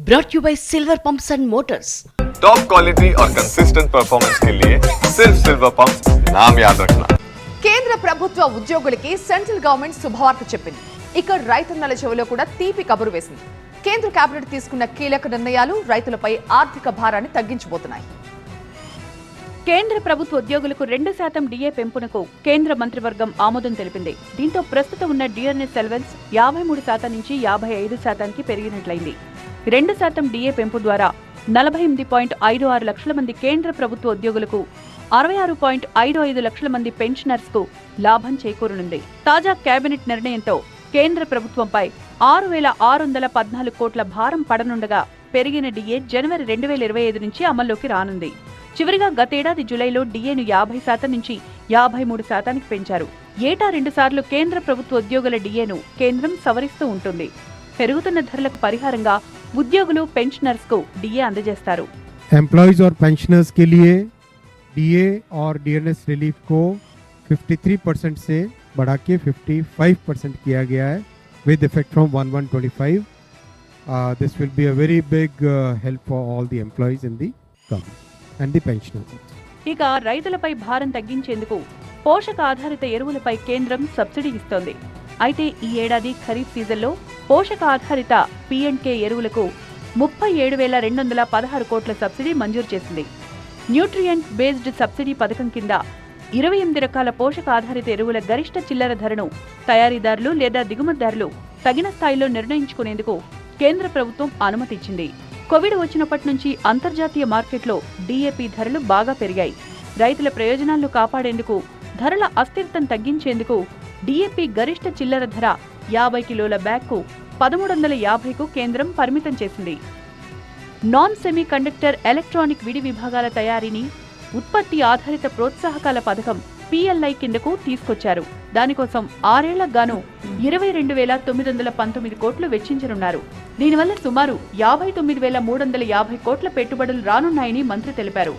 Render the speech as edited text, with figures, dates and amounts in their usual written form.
brought you by Silver Pumps and Motors. Top quality और consistent performance के लिए सिर्फ सिल्वर पंप्स नाम याद रखना. కేంద్ర ప్రభుత్వ ఉద్యోగులకి సెంట్రల్ గవర్నమెంట్ శుభవార్త చెప్పింది. ఇక రైతన్నల చెవిలో కూడా తీపి కబురు వేసింది. కేంద్ర కేబినెట్ తీసుకున్న కీలక నిర్ణయాలు రైతులపై ఆర్థిక భారాన్ని తగ్గించబోతున్నాయి. కేంద్ర ప్రభుత్వ ఉద్యోగులకు 2% డిఏ పెంపునకు కేంద్ర మంత్రివర్గం ఆమోదం తెలిపింది. దీంతో ప్రస్తుతం ఉన్న డిఆర్ఎస్ అలవెన్స్ 53% నుంచి 55%కి పెరిగినట్లయింది. 2% డిఏ పెంపు ద్వారా 48.56 లక్షల మంది కేంద్ర ప్రభుత్వ ఉద్యోగులకు 66.55 లక్షల మంది పెన్షనర్స్ కు లాభం చేకూరనుంది. తాజా కేబినెట్ నిర్ణయంతో కేంద్ర ప్రభుత్వంపై 6,614 కోట్ల భారం పడనుండగా పెరిగిన డిఏ జనవరి 2025 నుంచి అమల్లోకి రానుంది. చివరిగా గతేడాది జులైలో డిఏను 50% నుంచి 53%కి పెంచారు. ఏటా 2 సార్లు కేంద్ర ప్రభుత్వ ఉద్యోగుల డిఏను కేంద్రం సవరిస్తూ ఉంటుంది. పెరుగుతున్న ధరలకు పరిహారంగా ఉద్యోగులు పెన్షనర్స్ కు డిఏ అందజేస్తారు. एम्प्लॉयज और पेंशनर्स के लिए डीए और डीएनएस रिलीफ को 53% से बढ़ा के 55% किया गया है with effect from 1/1/25. This will be a very big help for all the employees in the government and the pensioners. ఇక రైతులపై భారం తగ్గించేందుకు పోషక ఆధారిత ఎరువులపై కేంద్రం సబ్సిడీ ఇస్తోంది. అయితే ఈ ఏడాది ఖరీఫ్ సీజన్లో పోషక ఆధారిత P&K ఎరువులకు 37,216 కోట్ల సబ్సిడీ మంజూరు చేసింది. న్యూట్రియంట్ బేస్డ్ సబ్సిడీ పథకం కింద 28 రకాల పోషక ఆధారిత ఎరువుల గరిష్ట చిల్లర ధరను తయారీదారులు లేదా దిగుమతిదారులు తగిన స్థాయిలో నిర్ణయించుకునేందుకు కేంద్ర ప్రభుత్వం అనుమతిచ్చింది. కోవిడ్ వచ్చినప్పటి నుంచి అంతర్జాతీయ మార్కెట్లో డీఏపీ ధరలు బాగా పెరిగాయి. రైతుల ప్రయోజనాలను కాపాడేందుకు ధరల అస్థిరతను తగ్గించేందుకు డీఏపీ గరిష్ట చిల్లర ధర 50 కిలోల బ్యాగ్కు 1350కు కేంద్రం పరిమితం చేసింది. నాన్ సెమీ కండక్టర్ ఎలక్ట్రానిక్ విడి విభాగాల తయారీని ఉత్పత్తి ఆధారిత ప్రోత్సాహకాల పథకం PLI కిందకు తీసుకొచ్చారు. దానికోసం 6 ఏళ్లకు గాను 22,919 కోట్లు వెచ్చించనున్నారు. దీనివల్ల సుమారు 59,350 కోట్ల పెట్టుబడులు రానున్నాయని మంత్రి తెలిపారు.